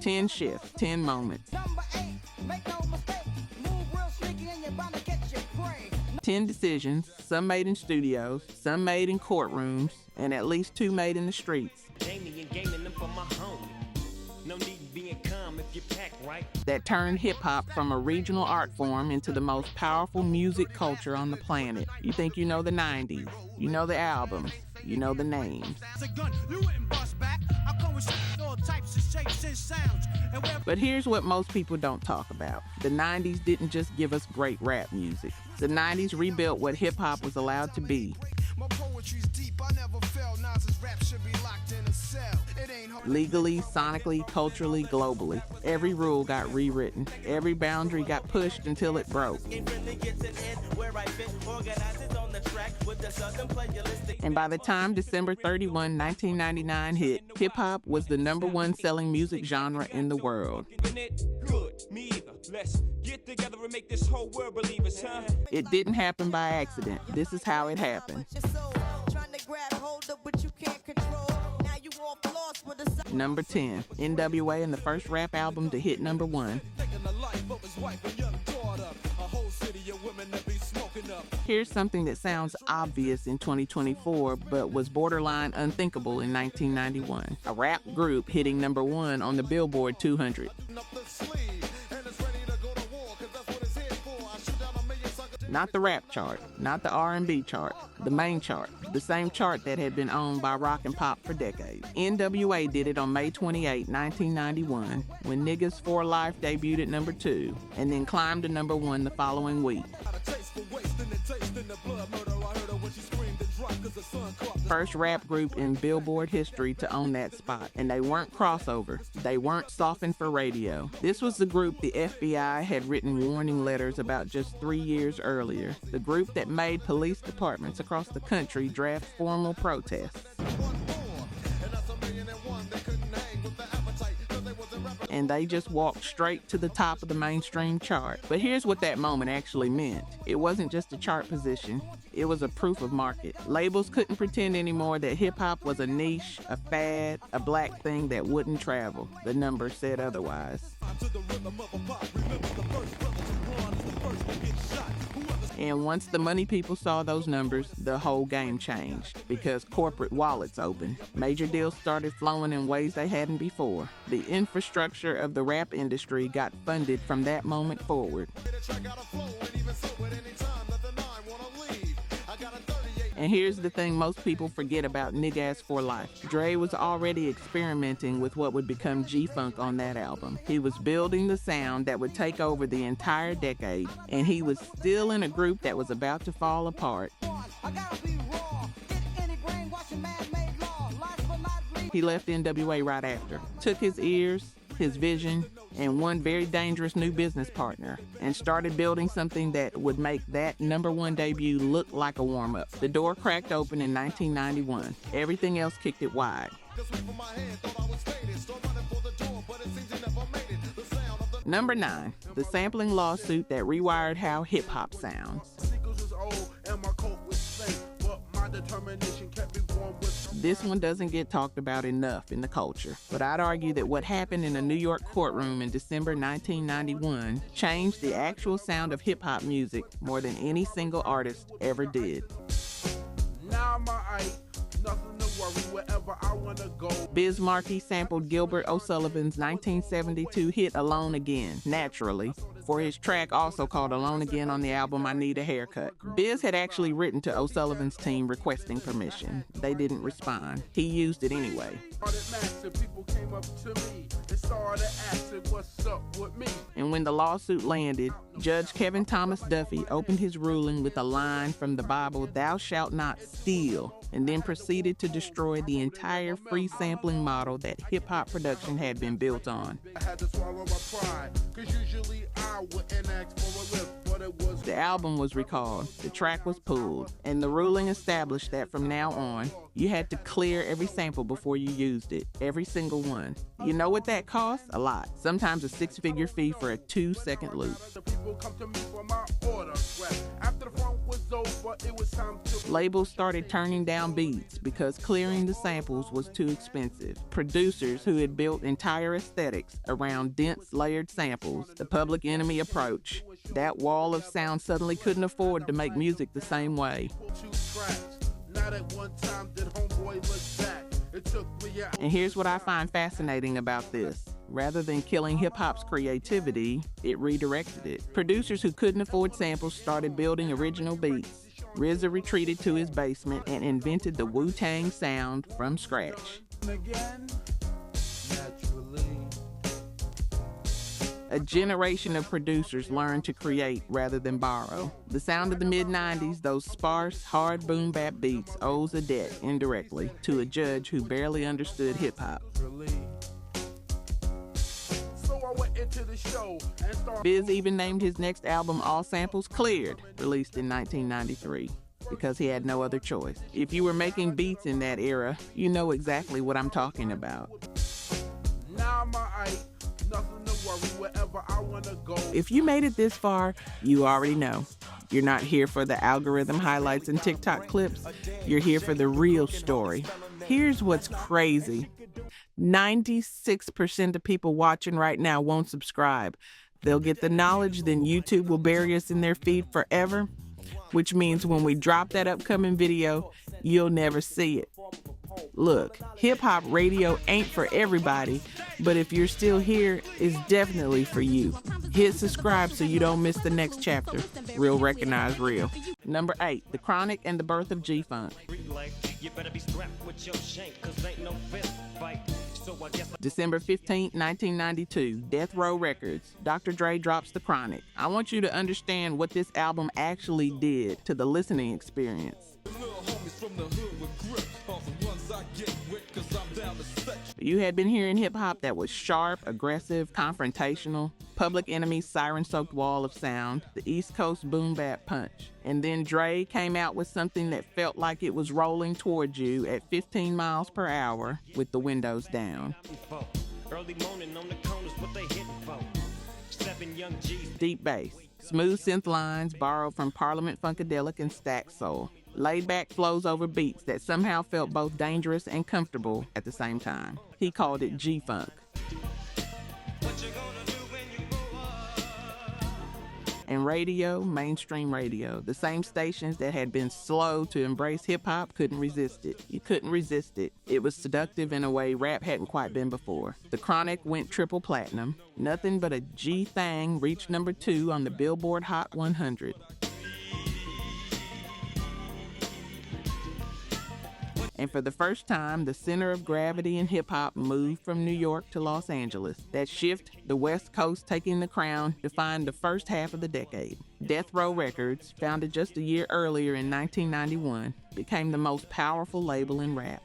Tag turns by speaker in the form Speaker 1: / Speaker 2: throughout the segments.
Speaker 1: 10 shifts, 10 moments. 10 decisions, some made in studios, some made in courtrooms, and at least 2 made in the streets. That turned hip-hop from a regional art form into the most powerful music culture on the planet. You think you know the 90s, you know the albums, you know the names. But here's what most people don't talk about. The 90s didn't just give us great rap music. The 90s rebuilt what hip-hop was allowed to be. Legally, sonically, culturally, globally. Every rule got rewritten. Every boundary got pushed until it broke. And by the time December 31, 1999 hit, hip-hop was the #1 selling music genre in the world. It didn't happen by accident. This is how it happened. Number 10, N.W.A. and the first rap album to hit #1. Here's something that sounds obvious in 2024, but was borderline unthinkable in 1991. A rap group hitting #1 on the Billboard 200. Not the rap chart, not the R&B chart, the main chart, the same chart that had been owned by rock and pop for decades. N.W.A. did it on May 28, 1991, when Niggas for Life debuted at #2, and then climbed to #1 the following week. First rap group in Billboard history to own that spot. And they weren't crossover. They weren't softened for radio. This was the group the FBI had written warning letters about just 3 years earlier. The group that made police departments across the country draft formal protests. And they just walked straight to the top of the mainstream chart. But here's what that moment actually meant. It wasn't just a chart position. It was a proof of market. Labels couldn't pretend anymore that hip-hop was a niche, a fad, a black thing that wouldn't travel. The numbers said otherwise. And once the money people saw those numbers, the whole game changed because corporate wallets opened. Major deals started flowing in ways they hadn't before. The infrastructure of the rap industry got funded from that moment forward. And here's the thing most people forget about Niggas for Life. Dre was already experimenting with what would become G-Funk on that album. He was building the sound that would take over the entire decade, and he was still in a group that was about to fall apart. He left N.W.A. right after, took his ears, his vision, and one very dangerous new business partner, and started building something that would make that #1 debut look like a warm-up. The door cracked open in 1991. Everything else kicked it wide. Number 9, the sampling lawsuit that rewired how hip-hop sounds. This one doesn't get talked about enough in the culture, but I'd argue that what happened in a New York courtroom in December 1991 changed the actual sound of hip-hop music more than any single artist ever did. Biz Markie sampled Gilbert O'Sullivan's 1972 hit Alone Again, naturally, for his track also called Alone Again on the album I Need a Haircut. Biz had actually written to O'Sullivan's team requesting permission. They didn't respond. He used it anyway. And when the lawsuit landed, Judge Kevin Thomas Duffy opened his ruling with a line from the Bible, "Thou shalt not steal," and then proceeded to destroy the entire free sampling model that hip-hop production had been built on. The album was recalled, the track was pulled, and the ruling established that from now on, you had to clear every sample before you used it, every single one. You know what that costs? A lot. Sometimes a 6-figure fee for a 2-second loop. Labels started turning down beats because clearing the samples was too expensive. Producers who had built entire aesthetics around dense layered samples, the Public Enemy approach, that wall of sound suddenly couldn't afford to make music the same way. And here's what I find fascinating about this. Rather than killing hip-hop's creativity, it redirected it. Producers who couldn't afford samples started building original beats. RZA retreated to his basement and invented the Wu-Tang sound from scratch. A generation of producers learned to create rather than borrow. The sound of the mid-90s, those sparse, hard boom-bap beats, owes a debt, indirectly, to a judge who barely understood hip-hop. Biz even named his next album All Samples Cleared, released in 1993, because he had no other choice. If you were making beats in that era, you know exactly what I'm talking about. If you made it this far, you already know. You're not here for the algorithm highlights and TikTok clips. You're here for the real story. Here's what's crazy. 96% of people watching right now won't subscribe. They'll get the knowledge, then YouTube will bury us in their feed forever, which means when we drop that upcoming video, you'll never see it. Look, hip-hop radio ain't for everybody, but if you're still here, it's definitely for you. Hit subscribe so you don't miss the next chapter. Real recognize real. Number 8, The Chronic and the Birth of G-Funk. December 15, 1992, Death Row Records. Dr. Dre drops The Chronic. I want you to understand what this album actually did to the listening experience. You had been hearing hip-hop that was sharp, aggressive, confrontational, Public Enemy's siren-soaked wall of sound, the East Coast boom-bap punch. And then Dre came out with something that felt like it was rolling towards you at 15 miles per hour with the windows down. Deep bass, smooth synth lines borrowed from Parliament Funkadelic and Stack Soul. Laid-back flows over beats that somehow felt both dangerous and comfortable at the same time. He called it G-Funk. And radio, mainstream radio, the same stations that had been slow to embrace hip-hop couldn't resist it. You couldn't resist it. It was seductive in a way rap hadn't quite been before. The Chronic went triple platinum. Nothing But a G-Thang reached number 2 on the Billboard Hot 100. And for the first time, the center of gravity in hip-hop moved from New York to Los Angeles. That shift, the West Coast taking the crown, defined the first half of the decade. Death Row Records, founded just a year earlier in 1991, became the most powerful label in rap.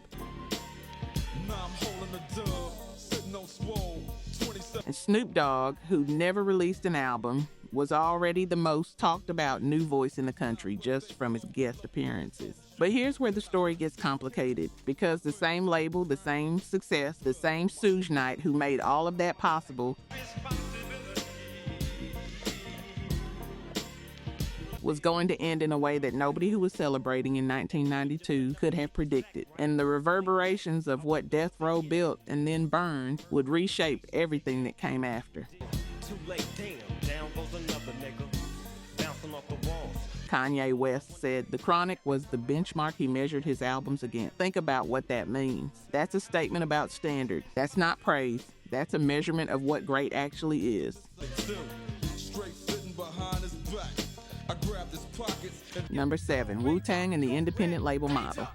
Speaker 1: And Snoop Dogg, who never released an album, was already the most talked about new voice in the country just from his guest appearances. But here's where the story gets complicated, because the same label, the same success, the same Suge Knight who made all of that possible was going to end in a way that nobody who was celebrating in 1992 could have predicted. And the reverberations of what Death Row built and then burned would reshape everything that came after. Too late, damn, down goes another nigga, bouncing off the walls. Kanye West said The Chronic was the benchmark he measured his albums against. Think about what that means. That's a statement about standard. That's not praise. That's a measurement of what great actually is. Number 7, Wu-Tang and the Independent Label Model.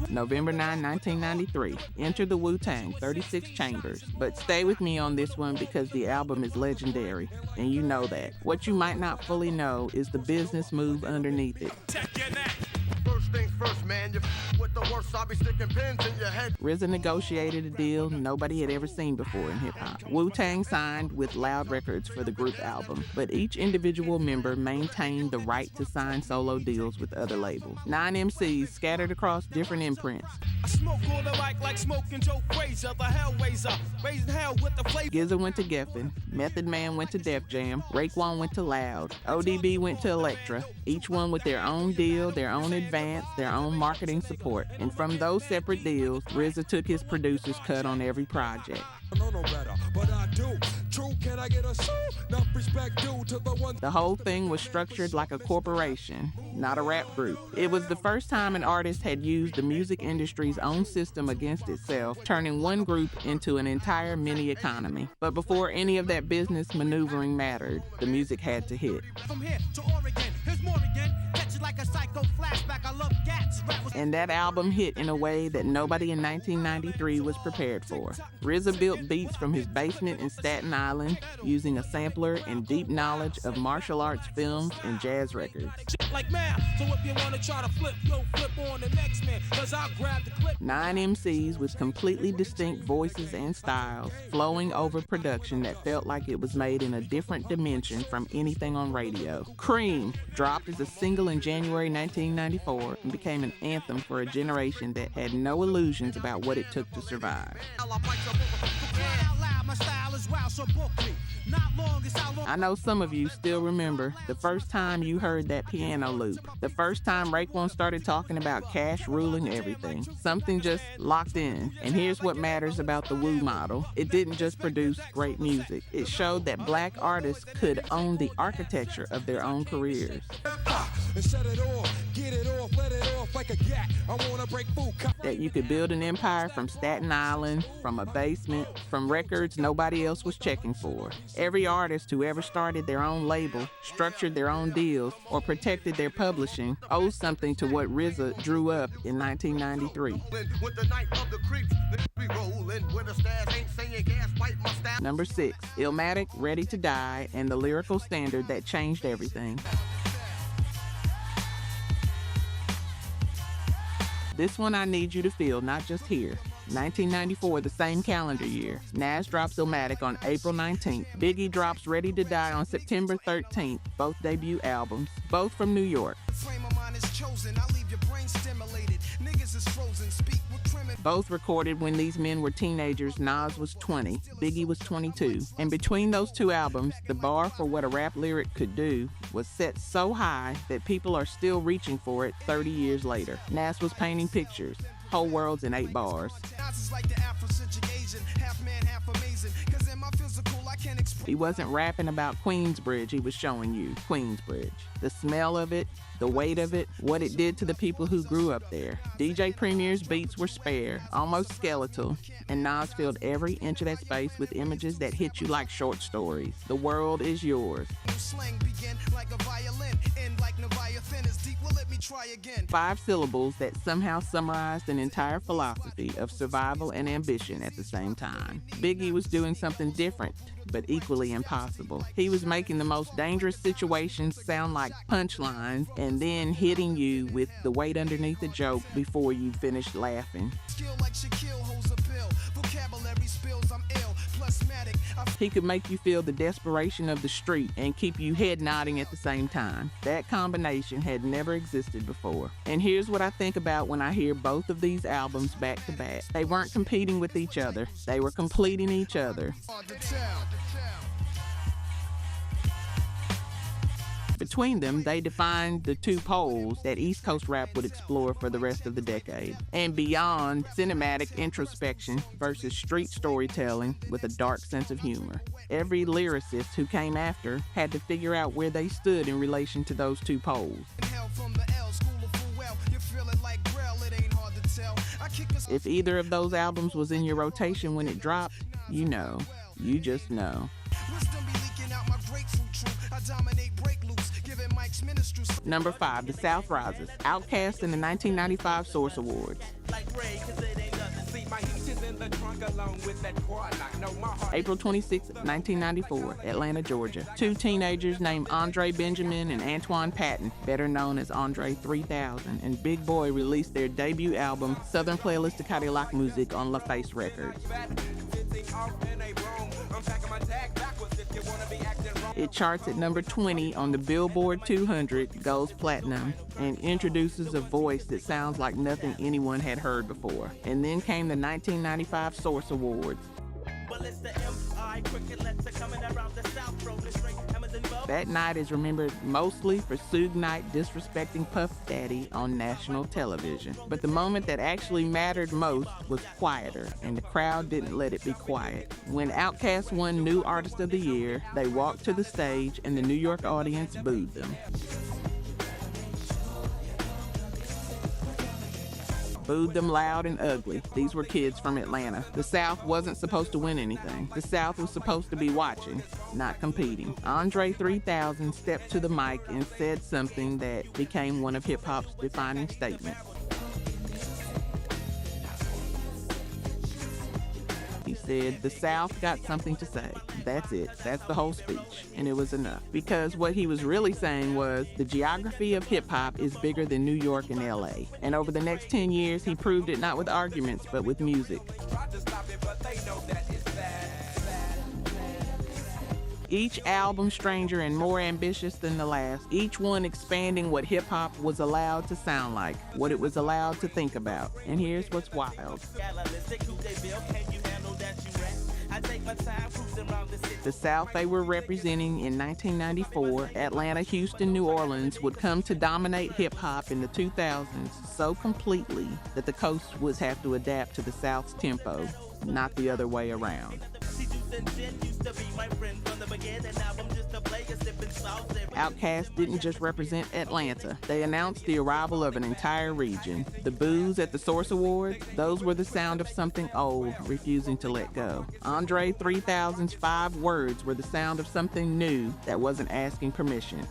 Speaker 1: November 9, 1993. Enter the Wu-Tang, 36 Chambers. But stay with me on this one because the album is legendary, and you know that. What you might not fully know is the business move underneath it.
Speaker 2: things first, man. You with the worst, I'll be sticking pins in your head.
Speaker 1: RZA negotiated a deal nobody had ever seen before in hip-hop. Wu-Tang signed with Loud Records for the group album, but each individual member maintained the right to sign solo deals with other labels. 9 MCs scattered across different imprints.
Speaker 3: I smoke all the like smoking Joe Frazier, the Hellraiser, raising hell with the flavor.
Speaker 1: GZA went to Geffen, Method Man went to Def Jam, Raekwon went to Loud, ODB went to Elektra, each one with their own deal, their own advance, their own marketing support. And from those separate deals, RZA took his producer's cut on every project.
Speaker 3: No better, but I do. True, can I get a show? Enough respect due to the one.
Speaker 1: The whole thing was structured like a corporation, not a rap group. It was the first time an artist had used the music industry's own system against itself, turning one group into an entire mini economy. But before any of that business maneuvering mattered, the music had to hit.
Speaker 3: From here to Oregon, here's more again. Catch it like a psycho flashback. I love gats.
Speaker 1: And that album hit in a way that nobody in 1993 was prepared for. RZA built beats from his basement in Staten Island using a sampler and deep knowledge of martial arts films and jazz records.
Speaker 3: Like math, so if you wanna try to flip on the next man, 'cause I'll grab the clip.
Speaker 1: 9 MCs with completely distinct voices and styles, flowing over production that felt like it was made in a different dimension from anything on radio. Cream dropped as a single in January 1994 and became an anthem for a generation that had no illusions about what it took to survive. I know some of you still remember the first time you heard that piano loop, the first time Raekwon started talking about cash ruling everything. Something just locked in. And here's what matters about the Wu model. It didn't just produce great music. It showed that black artists could own the architecture of their own careers. That you could build an empire from Staten Island, from a basement, from records nobody else was checking for. Every artist who ever started their own label, structured their own deals, or protected their publishing owes something to what RZA drew up in 1993. Number 6, Illmatic, Ready to Die, and the lyrical standard that changed everything. This one I need you to feel, not just hear. 1994, the same calendar year. Nas drops Illmatic on April 19th. Biggie drops Ready to Die on September 13th, both debut albums, both from New York. Both recorded when these men were teenagers. Nas was 20, Biggie was 22. And between those two albums, the bar for what a rap lyric could do was set so high that people are still reaching for it 30 years later. Nas was painting pictures, whole worlds in 8 bars. He wasn't rapping about Queensbridge, he was showing you Queensbridge. The smell of it, the weight of it, what it did to the people who grew up there. DJ Premier's beats were spare, almost skeletal, and Nas filled every inch of that space with images that hit you like short stories. The world is yours. 5 syllables that somehow summarized an entire philosophy of survival and ambition at the same time. Biggie was doing something different, but equally impossible. He was making the most dangerous situations sound like punchlines and then hitting you with the weight underneath the joke before you finished laughing. He could make you feel the desperation of the street and keep you head nodding at the same time. That combination had never existed before. And here's what I think about when I hear both of these albums back to back. They weren't competing with each other. They were completing each other. Between them, they defined the two poles that East Coast rap would explore for the rest of the decade. And beyond cinematic introspection versus street storytelling with a dark sense of humor. Every lyricist who came after had to figure out where they stood in relation to those two poles. If either of those albums was in your rotation when it dropped, you know. You just know. Number 5, The South Rises, Outkast in the 1995 Source Awards. April 26, 1994, Atlanta, Georgia. Two teenagers named Andre Benjamin and Antoine Patton, better known as Andre 3000, and Big Boy released their debut album, Southern Playlist de Cadillac Music, on LaFace Records. It charts at number 20 on the Billboard 200, goes platinum, and introduces a voice that sounds like nothing anyone had heard before. And then came the 1995 Source Awards. That night is remembered mostly for Suge Knight disrespecting Puff Daddy on national television. But the moment that actually mattered most was quieter, and the crowd didn't let it be quiet. When Outkast won New Artist of the Year, they walked to the stage and the New York audience booed them. Booed them loud and ugly. These were kids from Atlanta. The South wasn't supposed to win anything. The South was supposed to be watching, not competing. Andre 3000 stepped to the mic and said something that became one of hip-hop's defining statements. He said, "The South got something to say." That's it. That's the whole speech. And it was enough. Because what he was really saying was, the geography of hip-hop is bigger than New York and LA. And over the next 10 years, he proved it not with arguments, but with music. Each album stranger and more ambitious than the last, each one expanding what hip-hop was allowed to sound like, what it was allowed to think about. And here's what's wild. The South they were representing in 1994, Atlanta, Houston, New Orleans, would come to dominate hip-hop in the 2000s so completely that the coast would have to adapt to the South's tempo, not the other way around. Outkast didn't just represent Atlanta. They announced the arrival of an entire region. The boos at the Source Awards, those were the sound of something old refusing to let go. Andre 3000's 5 words were the sound of something new that wasn't asking permission.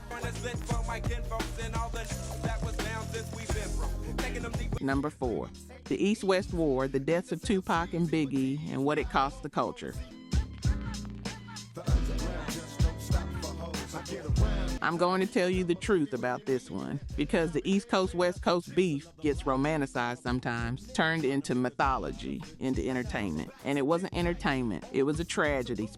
Speaker 1: Number 4, the East-West War, the deaths of Tupac and Biggie, and what it cost the culture. I'm going to tell you the truth about this one, because the East Coast-West Coast beef gets romanticized sometimes, turned into mythology, into entertainment. And it wasn't entertainment, it was a tragedy.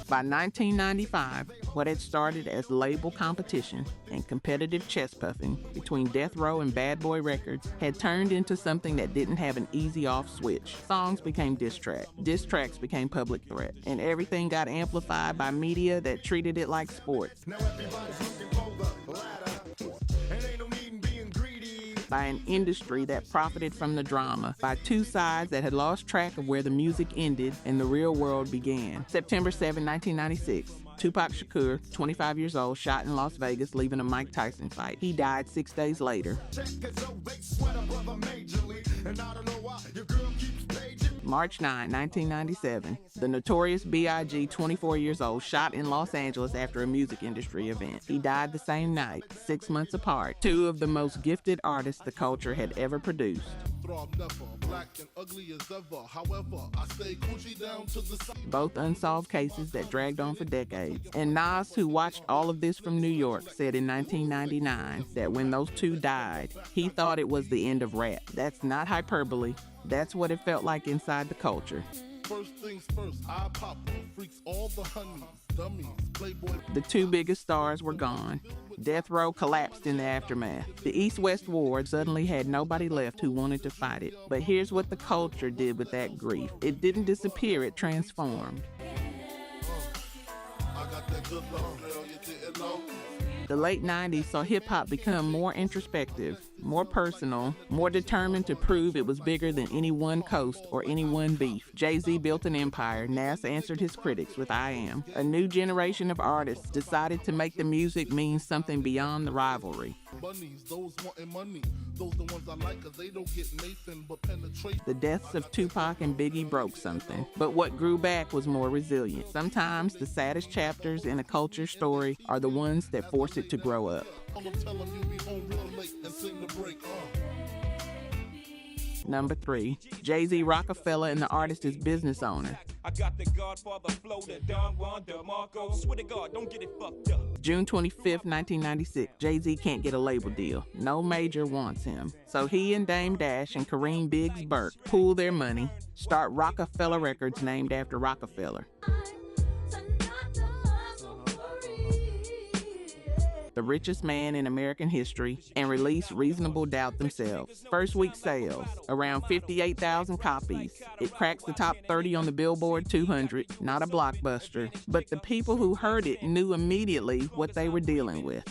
Speaker 1: By 1995, what had started as label competition and competitive chest puffing between Death Row and Bad Boy Records had turned into something that didn't have an easy off switch. Songs became diss tracks. Diss tracks became public threat. And everything got amplified by media that treated it like sports. Now everybody's looking for the ladder. And ain't no need in being greedy. By an industry that profited from the drama, by two sides that had lost track of where the music ended and the real world began. September 7, 1996. Tupac Shakur, 25 years old, shot in Las Vegas, leaving a Mike Tyson fight. He died 6 days later. March 9, 1997, the Notorious B.I.G., 24 years old, shot in Los Angeles after a music industry event. He died the same night, 6 months apart. Two of the most gifted artists the culture had ever produced. Both unsolved cases that dragged on for decades. And Nas, who watched all of this from New York, said in 1999 that when those two died, he thought it was the end of rap. That's not hyperbole. That's what it felt like inside the culture. First things first, I pop freaks all the honeys, dummies, playboy. The two biggest stars were gone. Death Row collapsed in the aftermath. The East-West War suddenly had nobody left who wanted to fight it. But here's what the culture did with that grief. It didn't disappear, it transformed. I got that good love, girl, you didn't know. The late 90s saw hip-hop become more introspective, more personal, more determined to prove it was bigger than any one coast or any one beef. Jay-Z built an empire. Nas answered his critics with I Am. A new generation of artists decided to make the music mean something beyond the rivalry. The deaths of Tupac and Biggie broke something, but what grew back was more resilient. Sometimes the saddest chapters in a culture story are the ones that force it to grow up. Number 3, Jay-Z Rockefeller and the artist is business owner.
Speaker 4: I got the Godfather flow, the Don Juan DeMarco. Swear to God, don't get it fucked up.
Speaker 1: June 25th, 1996, Jay-Z can't get a label deal. No major wants him. So he and Dame Dash and Kareem Biggs Burke pool their money, start Rockefeller Records named after Rockefeller. The richest man in American history, and release Reasonable Doubt themselves. First week sales, around 58,000 copies. It cracks the top 30 on the Billboard 200, not a blockbuster, but the people who heard it knew immediately what they were dealing with.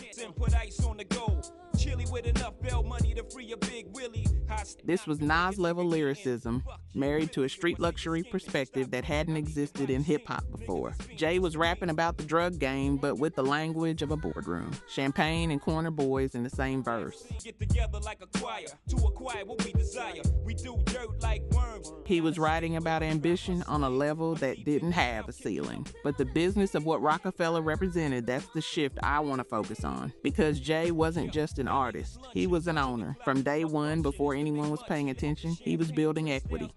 Speaker 1: This was Nas-level lyricism, married to a street luxury perspective that hadn't existed in hip-hop before. Jay was rapping about the drug game, but with the language of a boardroom. Champagne and corner boys in the same verse.
Speaker 4: Get together like a choir, to acquire what we desire. We do dirt like worms.
Speaker 1: He was writing about ambition on a level that didn't have a ceiling. But the business of what Rockefeller represented, that's the shift I want to focus on. Because Jay wasn't just an artist, he was an owner. From day one, before anyone was paying attention, he was building equity.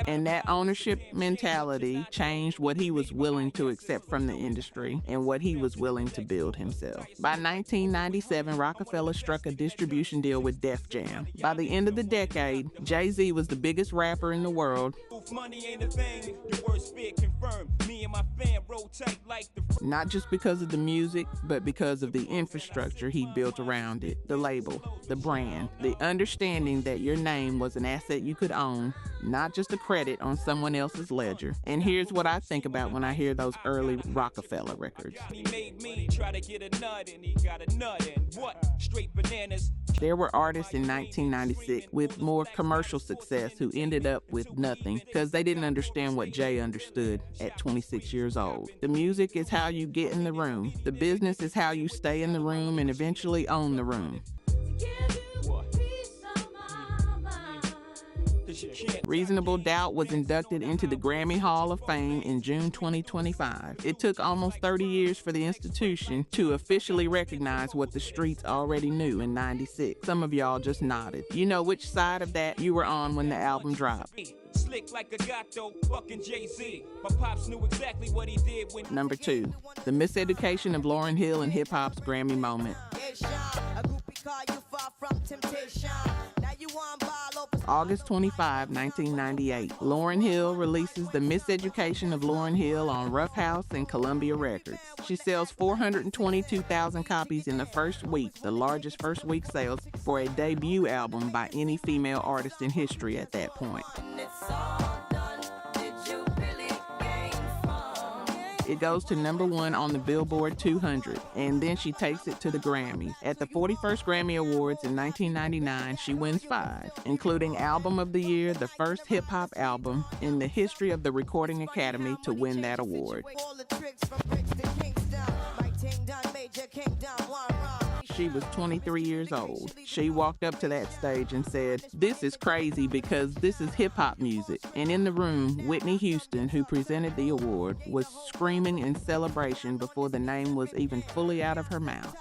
Speaker 1: And that ownership mentality changed what he was willing to accept from the industry and what he was willing to build himself. By 1997, Rockefeller struck a distribution deal with Def Jam. By the end of the decade, Jay-Z was the biggest rapper in the world. Not just because of the music, but because of the infrastructure he built around it. The label, the brand, the understanding that your name was an asset you could own, not just a credit on someone else's ledger. And here's what I think about when I hear those early Rockefeller records. There were artists in 1996 with more commercial success who ended up with nothing because they didn't understand what Jay understood at 26 years old. The music is how you get in the room. The business is how you stay in the room and eventually own the room. Reasonable Doubt was inducted into the Grammy Hall of Fame in June 2025. It took almost 30 years for the institution to officially recognize what the streets already knew in '96. Some of y'all just nodded. You know which side of that you were on when the album dropped.
Speaker 4: Slick like a gato, fucking Jay-Z. My pops knew exactly what he did when.
Speaker 1: Number 2, the miseducation of Lauryn Hill in hip-hop's Grammy moment. August 25, 1998. Lauryn Hill releases The Miseducation of Lauryn Hill on Rough House and Columbia Records. She sells 422,000 copies in the first week, the largest first week sales for a debut album by any female artist in history at that point. It goes to number 1 on the Billboard 200, and then she takes it to the Grammys. At the 41st Grammy Awards in 1999, she wins 5, including Album of the Year, the first hip-hop album in the history of the Recording Academy to win that award. She was 23 years old. She walked up to that stage and said, "This is crazy because this is hip-hop music." And in the room, Whitney Houston, who presented the award, was screaming in celebration before the name was even fully out of her mouth.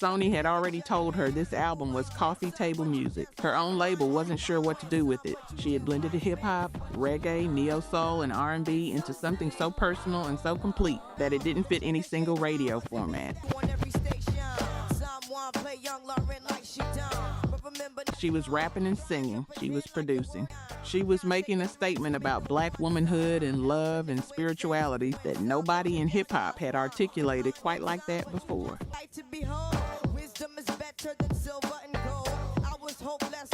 Speaker 1: Sony had already told her this album was coffee table music. Her own label wasn't sure what to do with it. She had blended hip-hop, reggae, neo-soul, and R&B into something so personal and so complete that it didn't fit any single radio format. She was rapping and singing. She was producing. She was making a statement about black womanhood and love and spirituality that nobody in hip-hop had articulated quite like that before.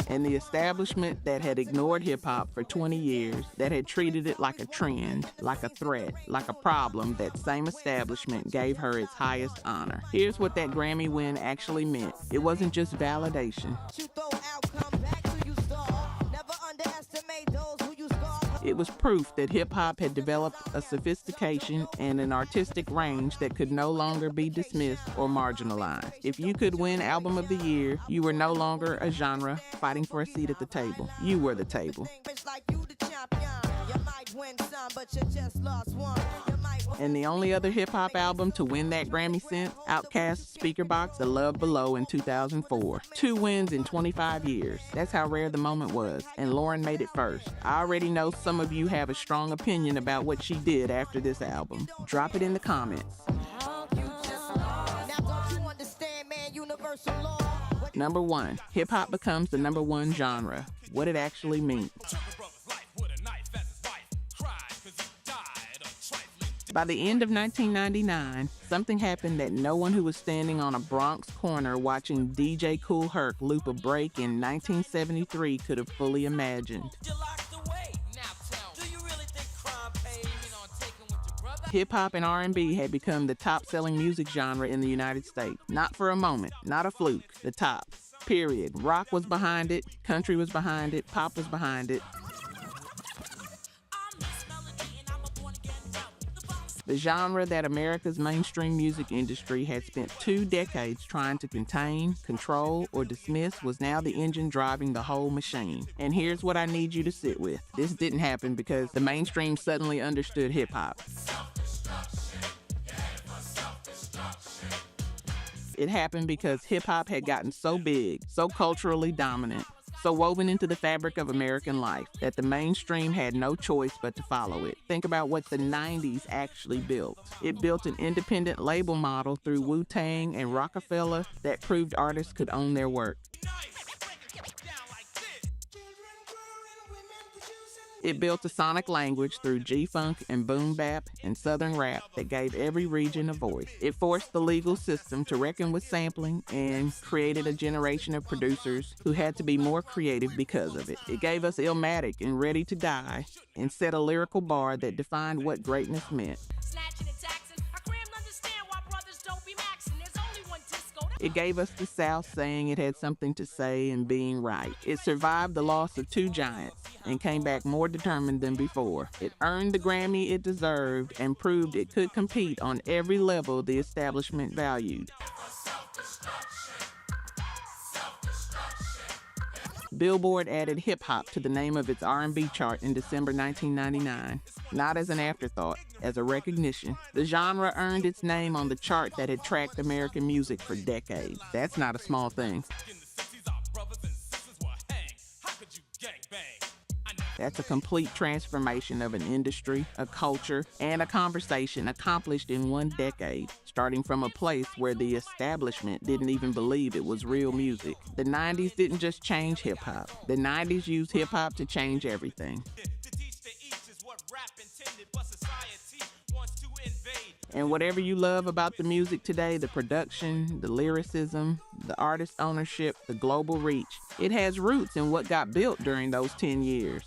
Speaker 1: And the establishment that had ignored hip-hop for 20 years, that had treated it like a trend, like a threat, like a problem, that same establishment gave her its highest honor. Here's what that Grammy win actually meant. It wasn't just validation. It was proof that hip-hop had developed a sophistication and an artistic range that could no longer be dismissed or marginalized. If you could win Album of the Year, you were no longer a genre fighting for a seat at the table. You were the table. And the only other hip-hop album to win that Grammy since, Outkast's Speaker Box, The Love Below in 2004. 2 wins in 25 years. That's how rare the moment was, and Lauren made it first. I already know some of you have a strong opinion about what she did after this album. Drop it in the comments. Number 1, hip-hop becomes the number 1 genre. What it actually means. By the end of 1999, something happened that no one who was standing on a Bronx corner watching DJ Kool Herc loop a break in 1973 could have fully imagined. Hip-hop and R&B had become the top-selling music genre in the United States. Not for a moment, not a fluke, the top, period. Rock was behind it, country was behind it, pop was behind it. The genre that America's mainstream music industry had spent 2 decades trying to contain, control, or dismiss was now the engine driving the whole machine. And here's what I need you to sit with. This didn't happen because the mainstream suddenly understood hip-hop. It happened because hip-hop had gotten so big, so culturally dominant, so woven into the fabric of American life that the mainstream had no choice but to follow it. Think about what the 90s actually built. It built an independent label model through Wu-Tang and Rockefeller that proved artists could own their work. It built a sonic language through G-Funk and boom bap and southern rap that gave every region a voice. It forced the legal system to reckon with sampling and created a generation of producers who had to be more creative because of it. It gave us Illmatic and Ready to Die and set a lyrical bar that defined what greatness meant. It gave us the South saying it had something to say and being right. It survived the loss of 2 giants and came back more determined than before. It earned the Grammy it deserved and proved it could compete on every level the establishment valued. Billboard added hip-hop to the name of its R&B chart in December 1999, not as an afterthought, as a recognition. The genre earned its name on the chart that had tracked American music for decades. That's not a small thing. That's a complete transformation of an industry, a culture, and a conversation accomplished in 1 decade, starting from a place where the establishment didn't even believe it was real music. The 90s didn't just change hip-hop. The 90s used hip-hop to change everything. And whatever you love about the music today, the production, the lyricism, the artist ownership, the global reach, it has roots in what got built during those 10 years.